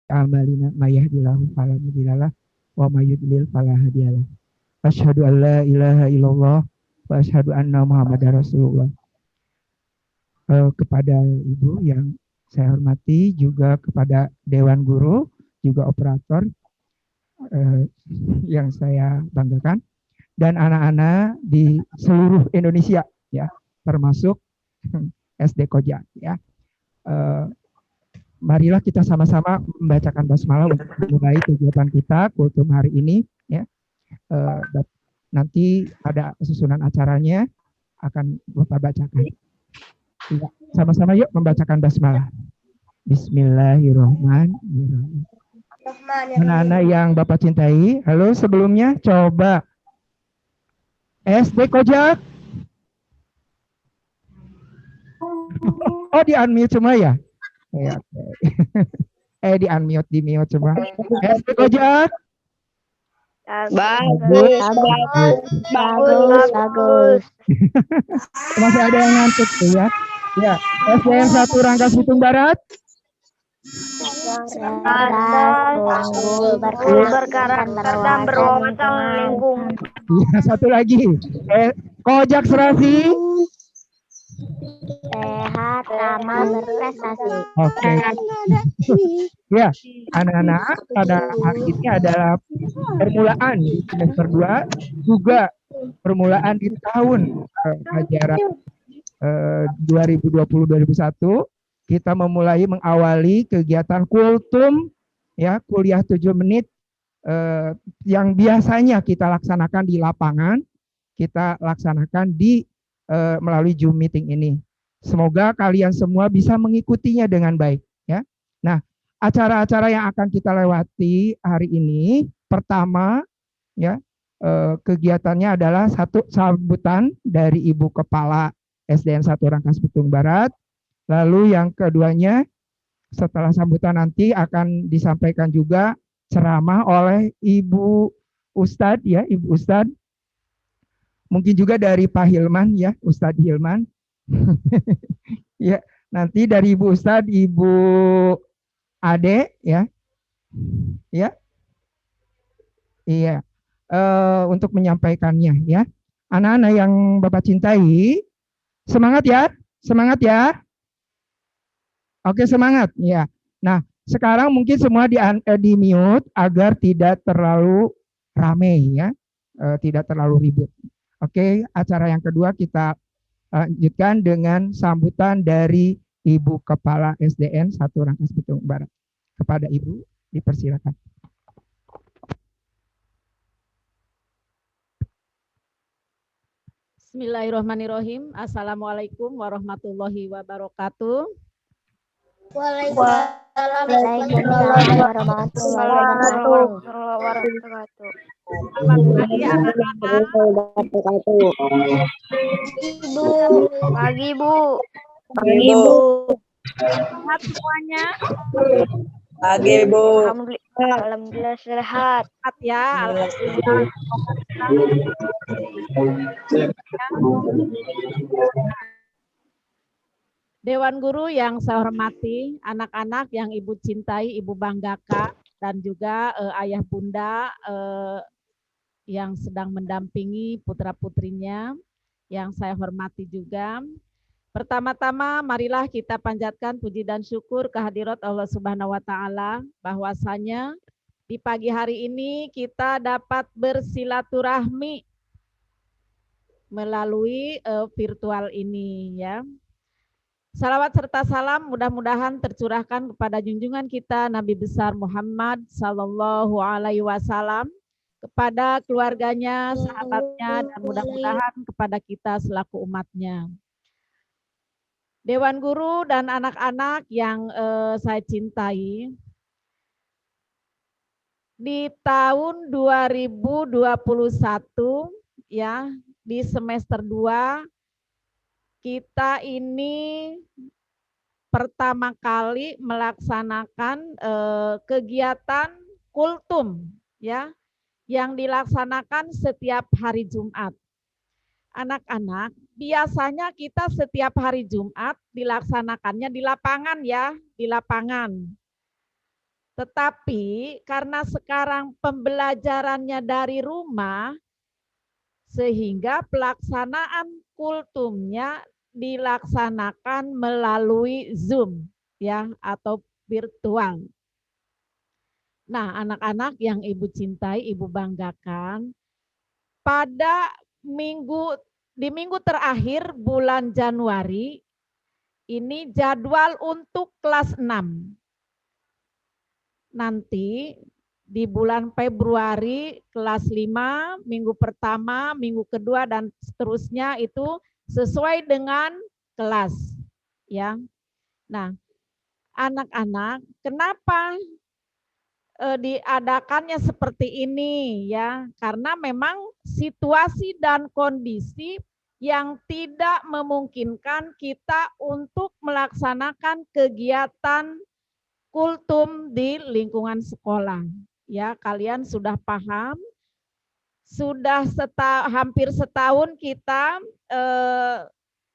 amalina mayyahdihillahu fala mudhillalah wa may yudlil fala hadiyalah. Asyhadu an la ilaha illallah wa asyhadu anna Muhammadar Rasulullah. Kepada Ibu yang saya hormati, juga kepada Dewan Guru, juga operator yang saya banggakan, dan anak-anak di seluruh Indonesia, ya, termasuk SD Koja, ya. Marilah kita sama-sama membacakan basmalah untuk memulai kegiatan kita kultum hari ini, ya. Nanti ada susunan acaranya akan Bapak bacakan. Ya, sama-sama yuk membacakan basmalah. Bismillahirrahmanirrahim. Anak-anak yang Bapak cintai, halo sebelumnya coba SD Kojak. Oh, di unmute semua ya? Ya, okay. Di unmute, di mute semua. SD Kojak. Bagus. Masih ada yang ngantuk tuh ya. Ya, SDN 1 Rangkas Bitung Barat. Berkarakter dan berwawasan lingkungan. Ya, satu lagi. Kojak Serasi. Sehat, ramah, berprestasi. Oke. Ya, anak-anak, pada hari ini adalah permulaan di semester 2, juga permulaan di tahun ajaran 2020-2021. Kita mengawali kegiatan kultum, ya, kuliah 7 menit yang biasanya kita laksanakan di lapangan, kita laksanakan di melalui Zoom meeting ini. Semoga kalian semua bisa mengikutinya dengan baik, ya. Nah, acara-acara yang akan kita lewati hari ini, pertama, ya, kegiatannya adalah satu sambutan dari Ibu Kepala SDN 1 Rangkas Bitung Barat. Lalu yang keduanya, setelah sambutan nanti akan disampaikan juga ceramah oleh Ibu Ustadz, ya, Ibu Ustadz. Mungkin juga dari Pak Hilman, ya, Ustadz Hilman. Ya, nanti dari Ibu Ustadz, Ibu Ade, ya. Ya. Iya. Untuk menyampaikannya, ya. Anak-anak yang Bapak cintai, semangat ya. Semangat ya. Oke, semangat, ya. Nah, sekarang mungkin semua di mute agar tidak terlalu ramai, ya. Tidak terlalu ribut. Oke, acara yang kedua kita lanjutkan dengan sambutan dari Ibu Kepala SDN 1 Rangkas Bitung Barat. Kepada Ibu, dipersilakan. Bismillahirrahmanirrahim. Assalamualaikum warahmatullahi wabarakatuh. Waalaikumsalam warahmatullahi wabarakatuh. Selamat pagi anak-anak. Pagi, Bu. Pagi, Bu. Sehat semuanya? Pagi, Bu. Alhamdulillah sehat. Sehat ya, alhamdulillah. Dewan Guru yang saya hormati, anak-anak yang Ibu cintai, Ibu banggakan, dan juga ayah bunda yang sedang mendampingi putra-putrinya yang saya hormati juga. Pertama-tama marilah kita panjatkan puji dan syukur kehadirat Allah Subhanahu wa taala bahwasanya di pagi hari ini kita dapat bersilaturahmi melalui virtual ini, ya. Salawat serta salam mudah-mudahan tercurahkan kepada junjungan kita Nabi besar Muhammad Sallallahu Alaihi Wasallam, kepada keluarganya, sahabatnya, dan mudah-mudahan kepada kita selaku umatnya. Dewan Guru dan anak-anak yang saya cintai, di tahun 2021, ya, di semester 2 kita ini pertama kali melaksanakan kegiatan kultum, ya, yang dilaksanakan setiap hari Jumat. Anak-anak, biasanya kita setiap hari Jumat dilaksanakannya di lapangan, ya, di lapangan. Tetapi karena sekarang pembelajarannya dari rumah, sehingga pelaksanaan kultumnya dilaksanakan melalui Zoom ya atau virtual. Nah, anak-anak yang Ibu cintai, Ibu banggakan, pada di minggu terakhir bulan Januari ini jadwal untuk kelas 6. Nanti di bulan Februari kelas 5, minggu pertama, minggu kedua dan seterusnya itu sesuai dengan kelas ya. Nah, anak-anak, kenapa diadakannya seperti ini ya? Karena memang situasi dan kondisi yang tidak memungkinkan kita untuk melaksanakan kegiatan kultum di lingkungan sekolah. Ya, kalian sudah paham? Sudah hampir setahun kita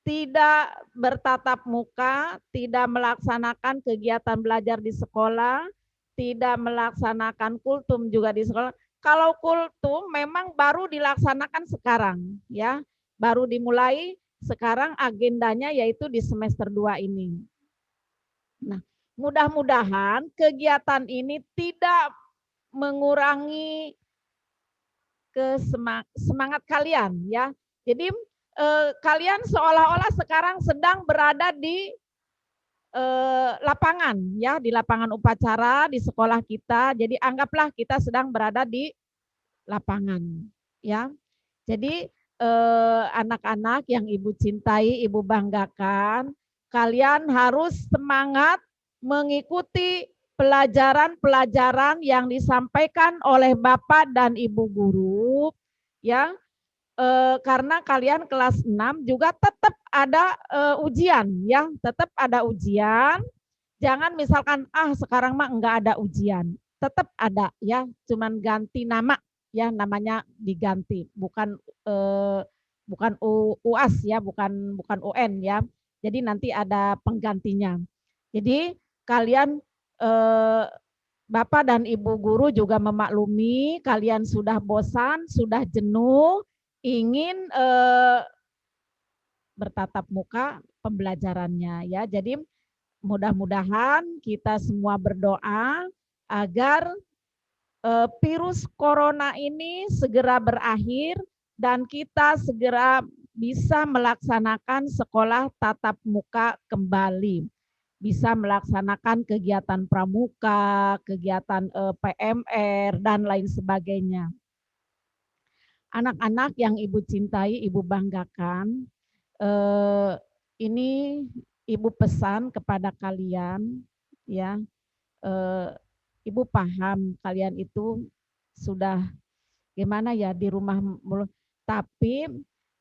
tidak bertatap muka, tidak melaksanakan kegiatan belajar di sekolah, tidak melaksanakan kultum juga di sekolah. Kalau kultum memang baru dilaksanakan sekarang, ya, baru dimulai sekarang agendanya yaitu di semester 2 ini. Nah, mudah-mudahan kegiatan ini tidak mengurangi semangat kalian, ya. Jadi kalian seolah-olah sekarang sedang berada di lapangan ya, di lapangan upacara di sekolah kita. Jadi anggaplah kita sedang berada di lapangan ya. Jadi anak-anak yang Ibu cintai, Ibu banggakan, kalian harus semangat mengikuti pelajaran-pelajaran yang disampaikan oleh Bapak dan Ibu guru ya. Karena kalian kelas 6 juga tetap ada ujian ya, tetap ada ujian. Jangan misalkan sekarang mah enggak ada ujian. Tetap ada ya, cuman ganti nama ya, namanya diganti, bukan UAS ya, bukan UN ya. Jadi nanti ada penggantinya. Jadi kalian Bapak dan Ibu guru juga memaklumi kalian sudah bosan, sudah jenuh, ingin bertatap muka pembelajarannya ya. Jadi mudah-mudahan kita semua berdoa agar virus corona ini segera berakhir dan kita segera bisa melaksanakan sekolah tatap muka kembali. Bisa melaksanakan kegiatan pramuka, kegiatan PMR dan lain sebagainya. Anak-anak yang Ibu cintai, Ibu banggakan, ini Ibu pesan kepada kalian, ya, Ibu paham kalian itu sudah gimana ya di rumah, tapi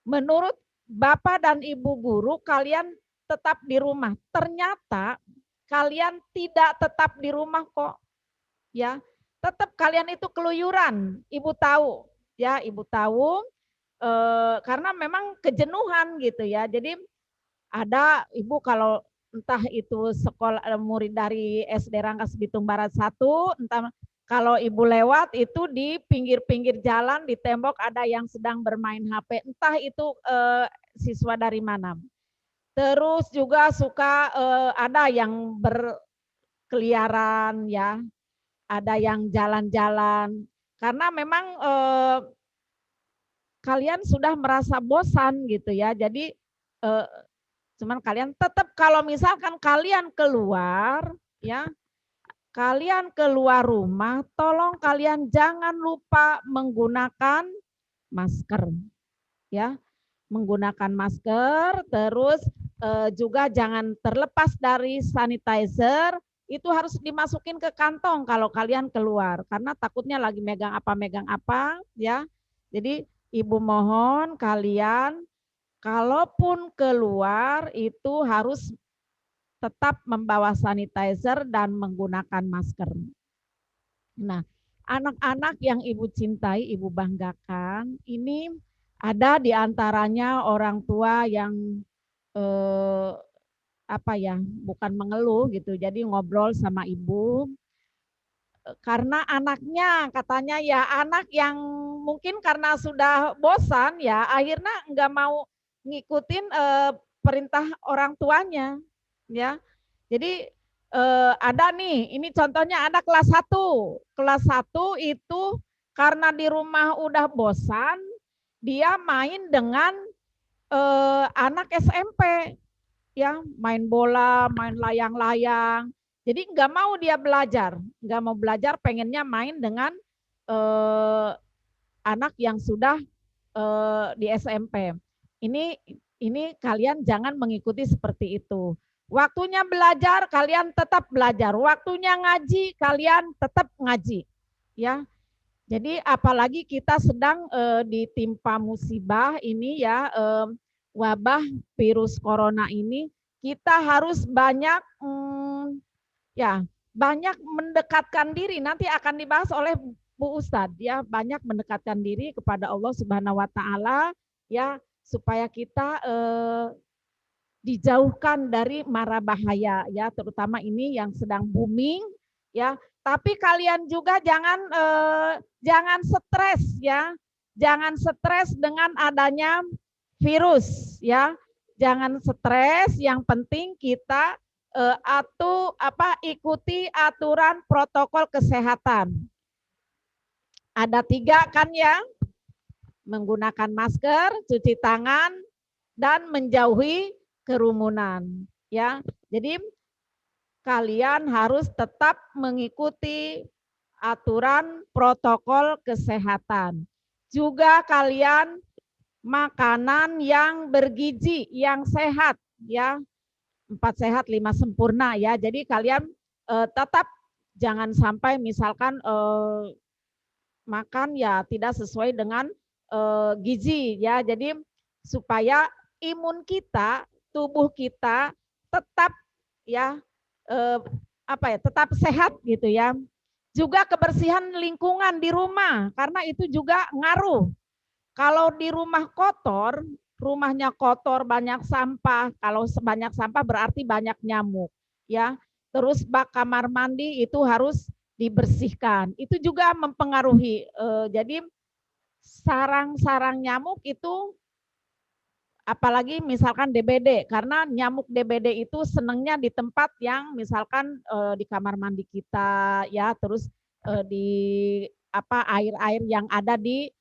menurut Bapak dan Ibu guru kalian tetap di rumah. Ternyata kalian tidak tetap di rumah kok, ya, tetap kalian itu keluyuran. Ibu tahu. Ya, Ibu tahu karena memang kejenuhan gitu ya. Jadi ada Ibu kalau entah itu sekolah murid dari SD Rangkas Bitung Barat 1, entah kalau Ibu lewat itu di pinggir-pinggir jalan di tembok ada yang sedang bermain HP, entah itu siswa dari mana. Terus juga suka ada yang berkeliaran ya, ada yang jalan-jalan. Karena memang kalian sudah merasa bosan gitu ya. Jadi cuman kalian tetap kalau misalkan kalian keluar ya, kalian keluar rumah, tolong kalian jangan lupa menggunakan masker ya. Menggunakan masker, terus juga jangan terlepas dari sanitizer. Itu harus dimasukin ke kantong kalau kalian keluar, karena takutnya lagi megang apa ya. Jadi Ibu mohon kalian kalaupun keluar itu harus tetap membawa sanitizer dan menggunakan masker. Nah, anak-anak yang Ibu cintai, Ibu banggakan, ini ada di antaranya orang tua yang bukan mengeluh gitu, jadi ngobrol sama Ibu. karena anaknya katanya ya anak yang mungkin karena sudah bosan ya akhirnya nggak mau ngikutin perintah orang tuanya ya. Jadi ada nih, ini contohnya ada kelas 1. Kelas 1 itu karena di rumah udah bosan, dia main dengan anak SMP ya, main bola, main layang-layang. Jadi nggak mau dia belajar, nggak mau belajar, pengennya main dengan anak yang sudah di SMP. Ini kalian jangan mengikuti seperti itu. Waktunya belajar, kalian tetap belajar. Waktunya ngaji, kalian tetap ngaji. Ya, jadi apalagi kita sedang ditimpa musibah ini ya, wabah virus corona ini, kita harus banyak ya banyak mendekatkan diri. Nanti akan dibahas oleh Bu Ustadz ya, banyak mendekatkan diri kepada Allah Subhanahu Wa Taala ya, supaya kita dijauhkan dari mara bahaya ya, terutama ini yang sedang booming ya. Tapi kalian juga jangan stres ya, jangan stres dengan adanya virus ya, jangan stres. Yang penting kita ikuti aturan protokol kesehatan. Ada 3 kan ya, menggunakan masker, cuci tangan, dan menjauhi kerumunan ya. Jadi kalian harus tetap mengikuti aturan protokol kesehatan. Juga kalian makanan yang bergizi, yang sehat ya. 4 sehat 5 sempurna ya. Jadi kalian tetap jangan sampai misalkan makan ya tidak sesuai dengan gizi ya. Jadi supaya imun kita, tubuh kita tetap ya tetap sehat gitu ya. Juga kebersihan lingkungan di rumah, karena itu juga ngaruh. Kalau di rumah kotor, rumahnya kotor, banyak sampah. Kalau sebanyak sampah berarti banyak nyamuk ya. Terus bak kamar mandi itu harus dibersihkan. Itu juga mempengaruhi. Jadi sarang-sarang nyamuk itu, apalagi misalkan DBD, karena nyamuk DBD itu senangnya di tempat yang misalkan di kamar mandi kita ya, terus di air-air yang ada di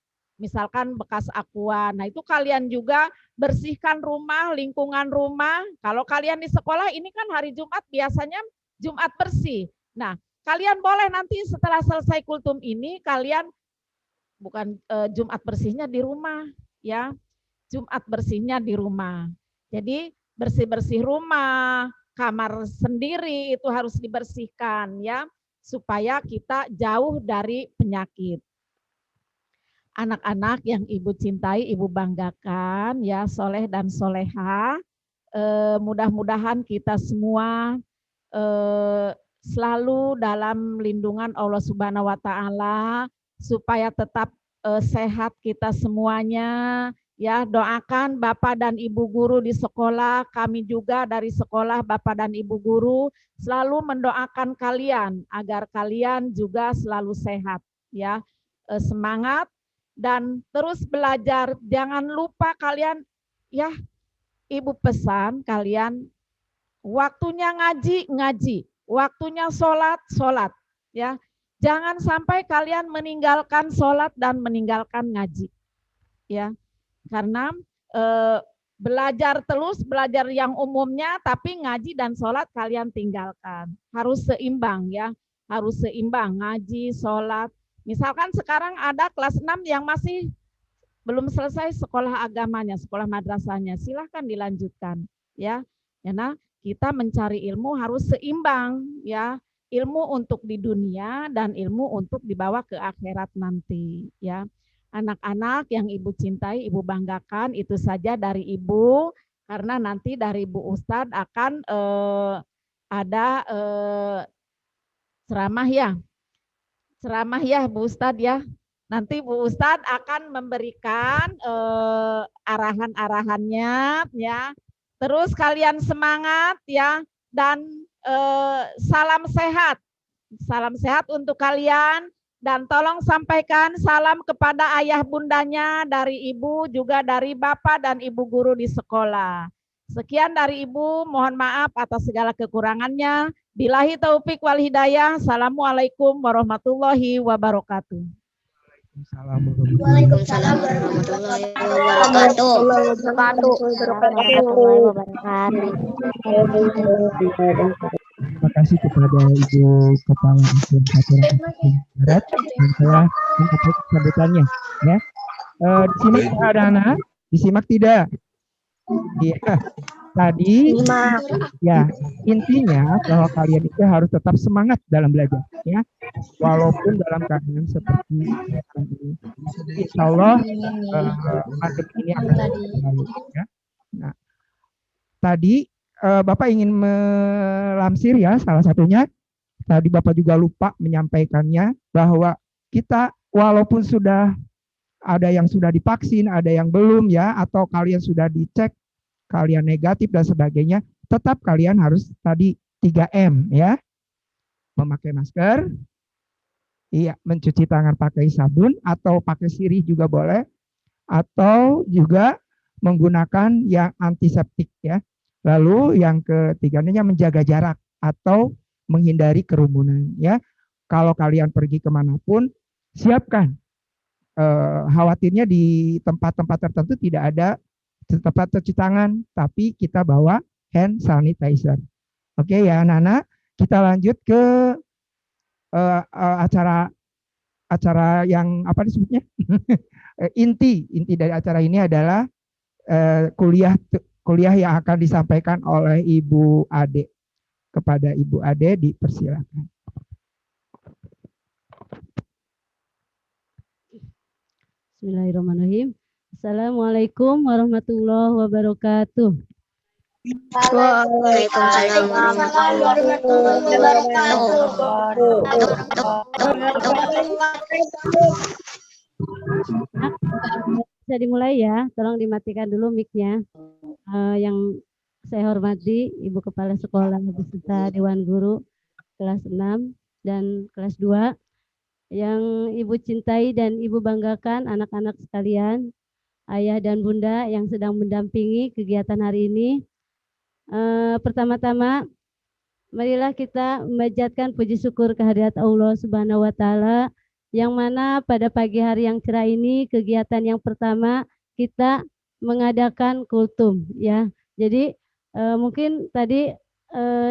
misalkan bekas aqua. Nah, itu kalian juga bersihkan rumah, lingkungan rumah. Kalau kalian di sekolah ini kan hari Jumat biasanya Jumat bersih. Nah, kalian boleh nanti setelah selesai kultum ini kalian bukan Jumat bersihnya di rumah ya. Jumat bersihnya di rumah. Jadi bersih-bersih rumah, kamar sendiri itu harus dibersihkan ya, supaya kita jauh dari penyakit. Anak-anak yang Ibu cintai, Ibu banggakan ya, soleh dan soleha. Mudah-mudahan kita semua selalu dalam lindungan Allah Subhanahu Wa Taala, supaya tetap sehat kita semuanya. Ya, doakan Bapak dan Ibu guru di sekolah, kami juga dari sekolah Bapak dan Ibu guru selalu mendoakan kalian agar kalian juga selalu sehat ya. Semangat dan terus belajar. Jangan lupa kalian ya, Ibu pesan kalian waktunya ngaji, ngaji, waktunya sholat, sholat ya. Jangan sampai kalian meninggalkan sholat dan meninggalkan ngaji ya. Karena belajar terus, belajar yang umumnya, tapi ngaji dan sholat kalian tinggalkan. Harus seimbang ya, harus seimbang ngaji, sholat. Misalkan sekarang ada kelas 6 yang masih belum selesai sekolah agamanya, sekolah madrasahnya, silahkan dilanjutkan ya. Karena kita mencari ilmu harus seimbang ya, ilmu untuk di dunia dan ilmu untuk dibawa ke akhirat nanti ya. Anak-anak yang Ibu cintai, Ibu banggakan, itu saja dari Ibu, karena nanti dari Bu Ustadz akan ada ceramah ya Bu Ustadz ya. Nanti Bu Ustadz akan memberikan arahan-arahannya ya. Terus kalian semangat ya, dan salam sehat Salam sehat untuk kalian dan tolong sampaikan salam kepada ayah bundanya dari ibu juga dari bapak dan ibu guru di sekolah. Sekian dari ibu, mohon maaf atas segala kekurangannya. Billahi taufik wal hidayah. Assalamualaikum warahmatullahi wabarakatuh. Waalaikumsalam warahmatullahi wabarakatuh. Warahmatullahi wabarakatuh. Terima kasih kepada Ibu Kepala Dijen Satuan Barat dan saya untuk sambutannya. Ya, disimak tidak anak-anak? Disimak tidak? Iya. Tadi ya intinya bahwa kalian itu harus tetap semangat dalam belajar, ya, walaupun dalam keadaan seperti ini. Insya Allah pandemi ini akan berlalu. Ya. Nah, tadi Bapak ingin melansir ya salah satunya. Tadi Bapak juga lupa menyampaikannya bahwa kita walaupun sudah ada yang sudah divaksin, ada yang belum ya, atau kalian sudah dicek kalian negatif dan sebagainya, tetap kalian harus tadi 3M ya. Memakai masker, iya, mencuci tangan pakai sabun atau pakai sirih juga boleh, atau juga menggunakan yang antiseptik ya. Lalu yang ketiganya menjaga jarak atau menghindari kerumunan ya. Kalau kalian pergi kemanapun, siapkan khawatirnya di tempat-tempat tertentu tidak ada tempat cuci tangan, tapi kita bawa hand sanitizer. Oke ya anak-anak, kita lanjut ke acara yang apa disebutnya? inti dari acara ini adalah kuliah yang akan disampaikan oleh Ibu Ade. Kepada Ibu Ade dipersilakan. Bismillahirrahmanirrahim. Assalamualaikum warahmatullahi wabarakatuh. Waalaikumsalam warahmatullahi wabarakatuh. Bisa dimulai ya, tolong dimatikan dulu mic-nya. Yang saya hormati Ibu Kepala Sekolah beserta Dewan Guru kelas 6 dan kelas 2, yang Ibu cintai dan Ibu banggakan anak-anak sekalian, ayah dan bunda yang sedang mendampingi kegiatan hari ini. Pertama-tama, marilah kita memanjatkan puji syukur kehadirat Allah Subhanahu wa Ta'ala, yang mana pada pagi hari yang cerah ini kegiatan yang pertama kita mengadakan kultum ya. Jadi mungkin tadi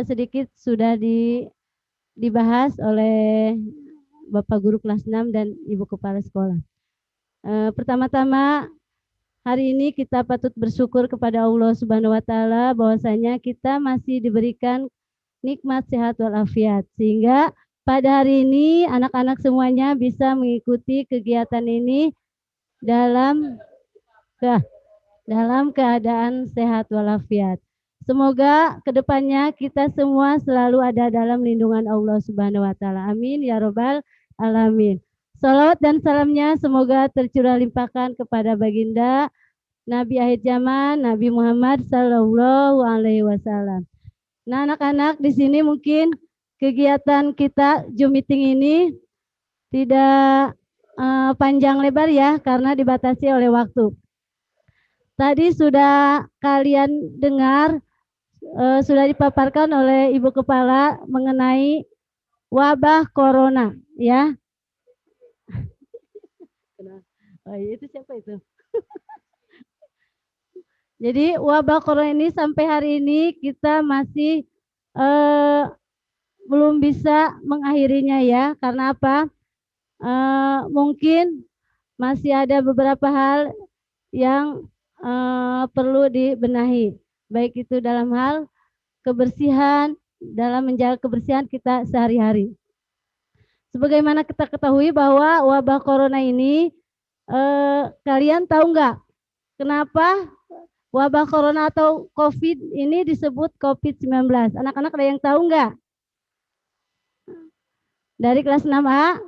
sedikit sudah dibahas oleh Bapak Guru kelas 6 dan Ibu Kepala Sekolah. Pertama-tama hari ini kita patut bersyukur kepada Allah Subhanahu wa Ta'ala bahwasanya kita masih diberikan nikmat sehat walafiat, sehingga pada hari ini anak-anak semuanya bisa mengikuti kegiatan ini dalam keadaan sehat walafiat. Semoga kedepannya kita semua selalu ada dalam lindungan Allah Subhanahu wa Ta'ala. Amin ya robbal alamin. Salawat dan salamnya semoga tercurah limpahkan kepada baginda Nabi akhir zaman, Nabi Muhammad Sallallahu Alaihi Wasallam. Nah, anak-anak di sini mungkin kegiatan kita Zoom meeting ini tidak panjang lebar ya, karena dibatasi oleh waktu. Tadi sudah kalian dengar, sudah dipaparkan oleh Ibu Kepala mengenai wabah corona ya. Oh, itu siapa itu? Jadi wabah corona ini sampai hari ini kita masih belum bisa mengakhirinya ya. Karena apa? Mungkin masih ada beberapa hal yang perlu dibenahi. Baik itu dalam hal kebersihan, dalam menjaga kebersihan kita sehari-hari. Sebagaimana kita ketahui bahwa wabah corona ini, kalian tahu nggak kenapa wabah corona atau COVID ini disebut COVID-19? Anak-anak ada yang tahu nggak? Dari kelas 6A,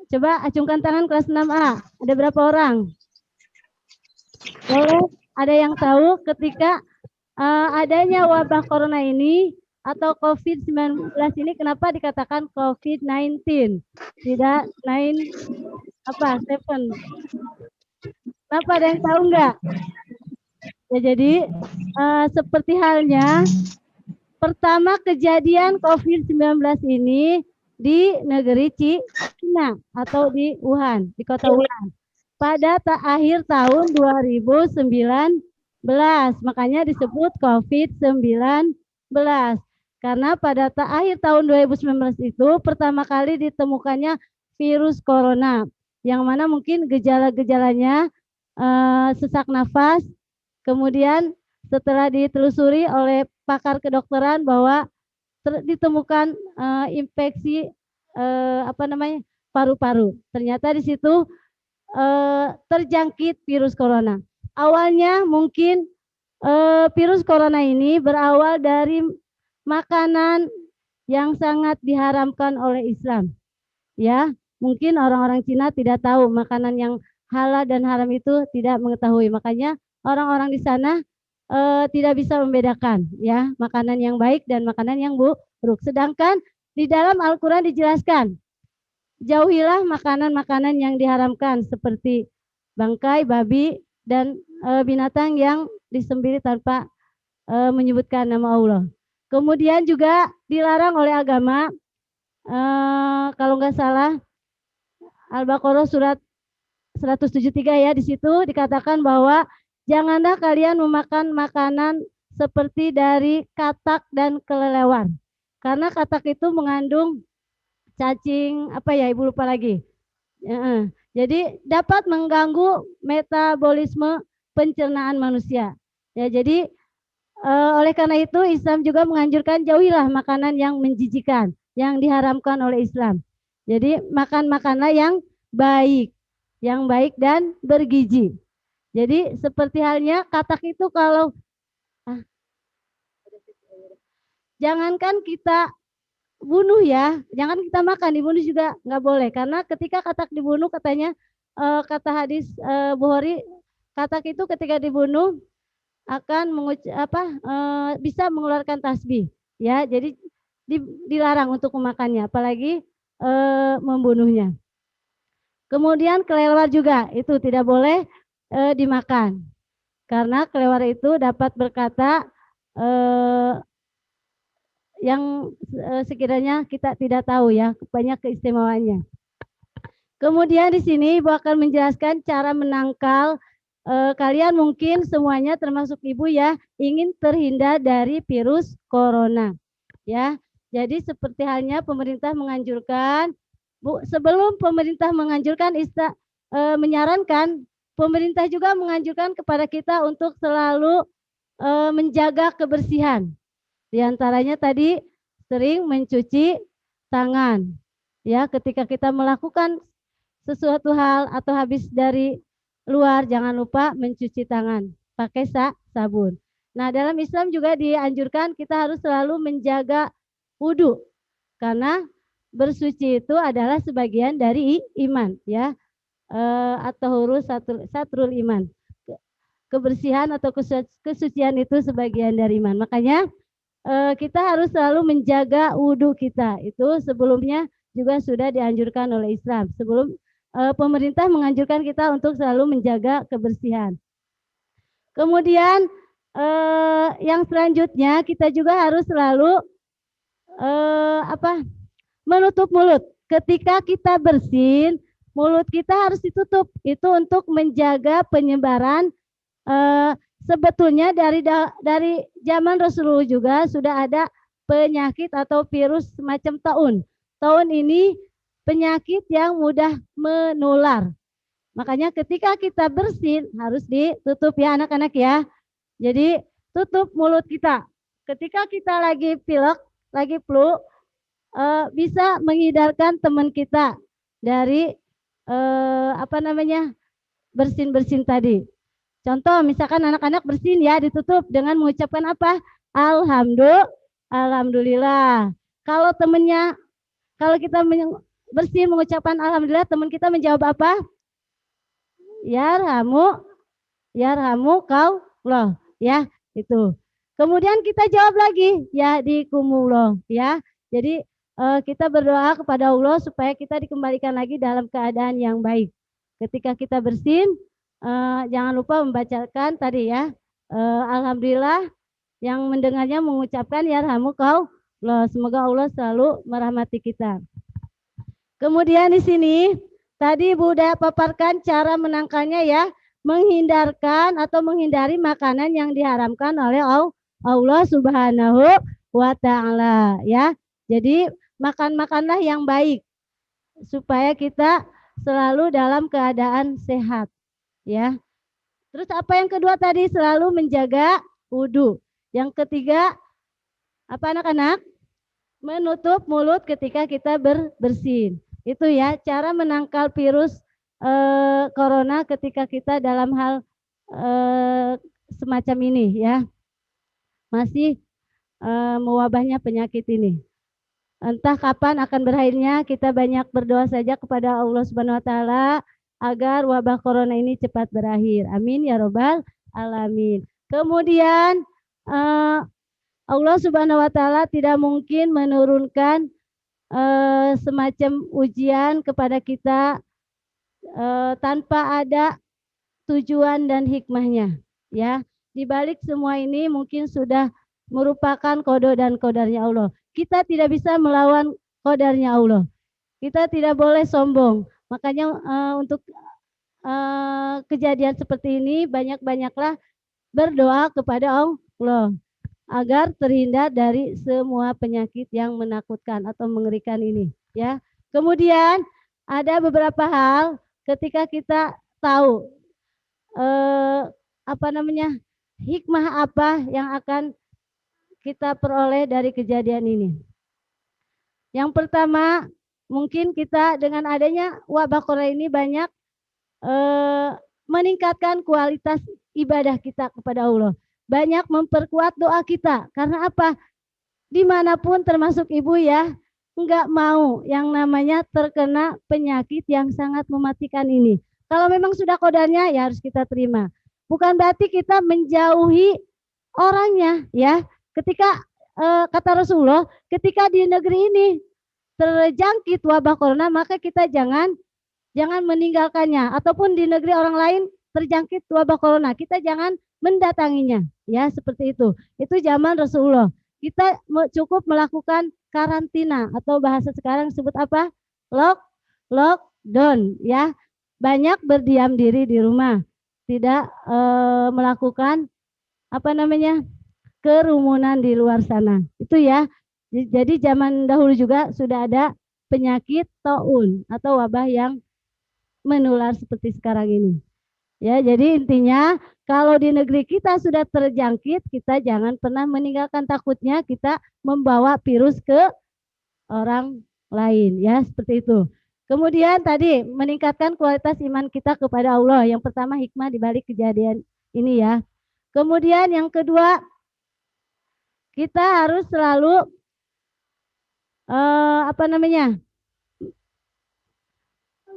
coba acungkan tangan kelas 6A. Ada berapa orang? Boleh, ada yang tahu ketika adanya wabah corona ini atau COVID-19 ini kenapa dikatakan COVID-19? Tidak 7. Kenapa, ada yang tahu nggak? Ya, jadi seperti halnya pertama kejadian COVID-19 ini di negeri Cina atau di Wuhan, di kota Wuhan. Pada akhir tahun 2019, makanya disebut COVID-19. Karena pada akhir tahun 2019 itu pertama kali ditemukannya virus corona, yang mana mungkin gejala-gejalanya sesak nafas, kemudian setelah ditelusuri oleh pakar kedokteran bahwa ditemukan infeksi paru-paru. Ternyata di situ terjangkit virus corona. Awalnya mungkin virus corona ini berawal dari makanan yang sangat diharamkan oleh Islam. Ya, mungkin orang-orang Cina tidak tahu makanan yang halal dan haram itu, tidak mengetahui. Makanya orang-orang di sana tidak bisa membedakan ya makanan yang baik dan makanan yang buruk. Sedangkan di dalam Al-Quran dijelaskan, jauhilah makanan-makanan yang diharamkan seperti bangkai, babi, dan binatang yang disembelih tanpa menyebutkan nama Allah. Kemudian juga dilarang oleh agama, kalau nggak salah Al-Baqarah surat 173 ya, di situ dikatakan bahwa janganlah kalian memakan makanan seperti dari katak dan kelelawar. Karena katak itu mengandung cacing, ibu lupa lagi. Jadi dapat mengganggu metabolisme pencernaan manusia. Ya, jadi oleh karena itu Islam juga menganjurkan jauhilah makanan yang menjijikan, yang diharamkan oleh Islam. Jadi makanlah yang baik dan bergizi. Jadi seperti halnya katak itu kalau jangankan kita bunuh ya, jangan kita makan, dibunuh juga nggak boleh. Karena ketika katak dibunuh katanya kata hadis Bukhari, katak itu ketika dibunuh akan bisa mengeluarkan tasbih ya, jadi dilarang untuk memakannya, apalagi membunuhnya. Kemudian kelelawar juga itu tidak boleh dimakan, karena kelelawar itu dapat berkata yang sekiranya kita tidak tahu ya, banyak keistimewaannya. Kemudian di sini Ibu akan menjelaskan cara menangkal. Kalian mungkin semuanya termasuk Ibu ya ingin terhindar dari virus corona ya. Jadi seperti halnya pemerintah menganjurkan, sebelum pemerintah menganjurkan menyarankan, pemerintah juga menganjurkan kepada kita untuk selalu menjaga kebersihan. Di antaranya tadi sering mencuci tangan ya, ketika kita melakukan sesuatu hal atau habis dari luar, jangan lupa mencuci tangan pakai sabun. Nah, dalam Islam juga dianjurkan kita harus selalu menjaga wudhu, karena bersuci itu adalah sebagian dari iman ya, atau huruf satrul iman. Kebersihan atau kesucian itu sebagian dari iman. Makanya kita harus selalu menjaga wudhu kita. Itu sebelumnya juga sudah dianjurkan oleh Islam. Sebelum pemerintah menganjurkan kita untuk selalu menjaga kebersihan. Kemudian yang selanjutnya kita juga harus selalu menutup mulut. Ketika kita bersin, mulut kita harus ditutup. Itu untuk menjaga penyebaran. Sebetulnya dari zaman Rasulullah juga sudah ada penyakit atau virus semacam taun. Taun ini penyakit yang mudah menular. Makanya ketika kita bersin harus ditutup ya anak-anak ya. Jadi tutup mulut kita. Ketika kita lagi pilek, lagi flu, bisa menghindarkan teman kita dari bersin-bersin tadi. Contoh misalkan anak-anak bersin ya, ditutup dengan mengucapkan apa? Alhamdulillah. Kalau kita bersin mengucapkan alhamdulillah, teman kita menjawab apa? Yarhamu kau loh ya, itu. Kemudian kita jawab lagi, yahdikumullah, ya. Jadi kita berdoa kepada Allah supaya kita dikembalikan lagi dalam keadaan yang baik. Ketika kita bersin, jangan lupa membacakan tadi ya. Alhamdulillah yang mendengarnya mengucapkan yarhamukallah. Semoga Allah selalu merahmati kita. Kemudian di sini tadi Ibu udah paparkan cara menangkalnya ya, menghindarkan atau menghindari makanan yang diharamkan oleh Allah Subhanahu wa taala ya. Jadi makanlah yang baik supaya kita selalu dalam keadaan sehat ya. Terus apa yang kedua tadi, selalu menjaga wudhu. Yang ketiga apa anak-anak? Menutup mulut ketika kita bersin. Itu ya cara menangkal virus corona ketika kita dalam hal semacam ini ya. Masih mewabahnya penyakit ini. Entah kapan akan berakhirnya, kita banyak berdoa saja kepada Allah Subhanahu wa taala agar wabah corona ini cepat berakhir. Amin ya robbal alamin. Kemudian Allah Subhanahu wa taala tidak mungkin menurunkan semacam ujian kepada kita tanpa ada tujuan dan hikmahnya ya. Di balik semua ini mungkin sudah merupakan qada dan qadarnya Allah. Kita tidak bisa melawan qadarnya Allah. Kita tidak boleh sombong. Makanya untuk kejadian seperti ini banyak-banyaklah berdoa kepada Allah agar terhindar dari semua penyakit yang menakutkan atau mengerikan ini ya. Kemudian ada beberapa hal ketika kita tahu hikmah apa yang akan kita peroleh dari kejadian ini. Yang pertama, mungkin kita dengan adanya wabah corona ini banyak meningkatkan kualitas ibadah kita kepada Allah. Banyak memperkuat doa kita. Karena apa? Dimanapun termasuk ibu ya, enggak mau yang namanya terkena penyakit yang sangat mematikan ini. Kalau memang sudah qadarnya ya harus kita terima. Bukan berarti kita menjauhi orangnya ya. Ketika kata Rasulullah, ketika di negeri ini terjangkit wabah corona, maka kita jangan meninggalkannya. Ataupun di negeri orang lain terjangkit wabah corona, kita jangan mendatanginya ya, seperti itu. Itu zaman Rasulullah. Kita cukup melakukan karantina atau bahasa sekarang disebut apa? Lockdown ya. Banyak berdiam diri di rumah, tidak melakukan kerumunan di luar sana. Itu ya. Jadi zaman dahulu juga sudah ada penyakit taun atau wabah yang menular seperti sekarang ini. Ya, jadi intinya kalau di negeri kita sudah terjangkit, kita jangan pernah meninggalkan, takutnya kita membawa virus ke orang lain ya, seperti itu. Kemudian tadi meningkatkan kualitas iman kita kepada Allah. Yang pertama hikmah di balik kejadian ini ya. Kemudian yang kedua, kita harus selalu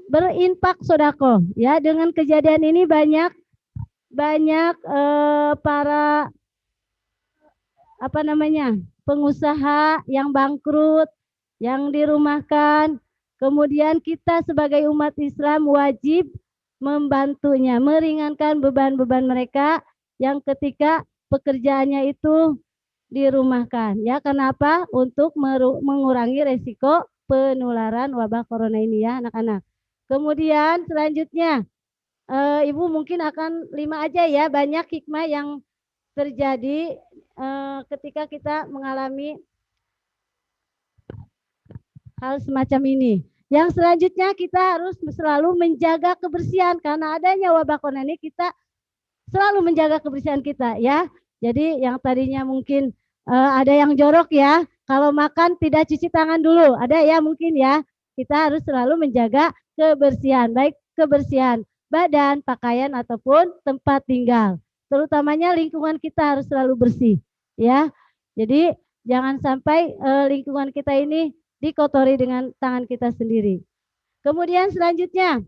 berinfak sodako ya. Dengan kejadian ini banyak para pengusaha yang bangkrut, yang dirumahkan. Kemudian kita sebagai umat Islam wajib membantunya, meringankan beban-beban mereka yang ketika pekerjaannya itu dirumahkan ya. Kenapa? Untuk mengurangi resiko penularan wabah corona ini ya anak-anak. Kemudian selanjutnya Ibu mungkin akan 5 aja ya, banyak hikmah yang terjadi ketika kita mengalami hal semacam ini. Yang selanjutnya kita harus selalu menjaga kebersihan, karena adanya wabah corona ini kita selalu menjaga kebersihan kita ya. Jadi yang tadinya mungkin ada yang jorok ya, kalau makan tidak cuci tangan dulu, ada ya mungkin ya. Kita harus selalu menjaga kebersihan, baik kebersihan badan, pakaian ataupun tempat tinggal. Terutamanya lingkungan kita harus selalu bersih ya. Jadi jangan sampai lingkungan kita ini dikotori dengan tangan kita sendiri. Kemudian selanjutnya,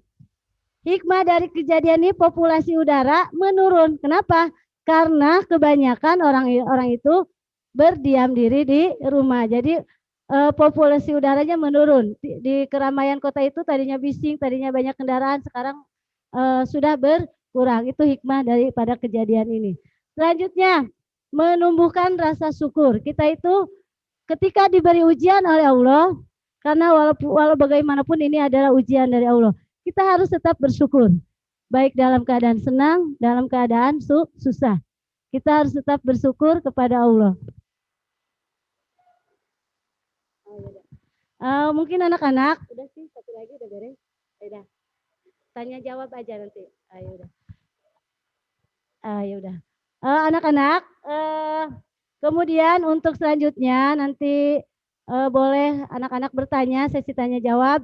hikmah dari kejadian ini populasi udara menurun. Kenapa? Karena kebanyakan orang itu berdiam diri di rumah. Jadi populasi udaranya menurun. Di keramaian kota itu tadinya bising, tadinya banyak kendaraan, sekarang sudah berkurang. Itu hikmah daripada kejadian ini. Selanjutnya, menumbuhkan rasa syukur. Kita itu ketika diberi ujian oleh Allah, karena walau bagaimanapun ini adalah ujian dari Allah, kita harus tetap bersyukur. Baik dalam keadaan senang, dalam keadaan susah. Kita harus tetap bersyukur kepada Allah. Mungkin anak-anak, udah sih satu lagi udah beres. Udah. Tanya jawab aja nanti. Ayo udah. Ayo udah. Anak-anak, kemudian untuk selanjutnya nanti boleh anak-anak bertanya, sesi tanya jawab.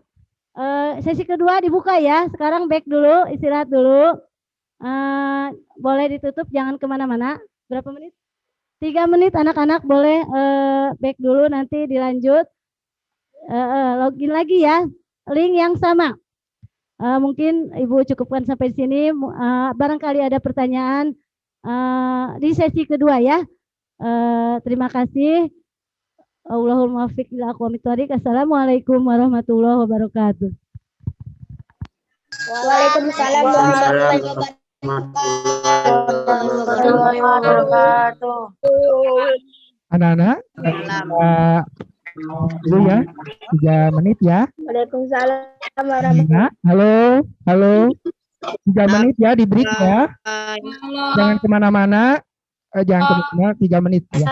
Sesi kedua dibuka ya. Sekarang break dulu, istirahat dulu. Boleh ditutup, jangan kemana-mana. Berapa menit? 3 menit anak-anak boleh break dulu, nanti dilanjut. Login lagi ya, link yang sama. Mungkin Ibu cukupkan sampai sini. Barangkali ada pertanyaan di sesi kedua ya. Terima kasih. Allahul muwaffiq ila aqwamit thoriq. Assalamualaikum warahmatullahi wabarakatuh. Waalaikumsalam warahmatullahi wabarakatuh. Anak-anak, dulu ya, 3 menit ya. Waalaikumsalam warahmatullahi Nah, halo, 3 menit ya di break ya. Jangan kemana-mana, 3 menit ya.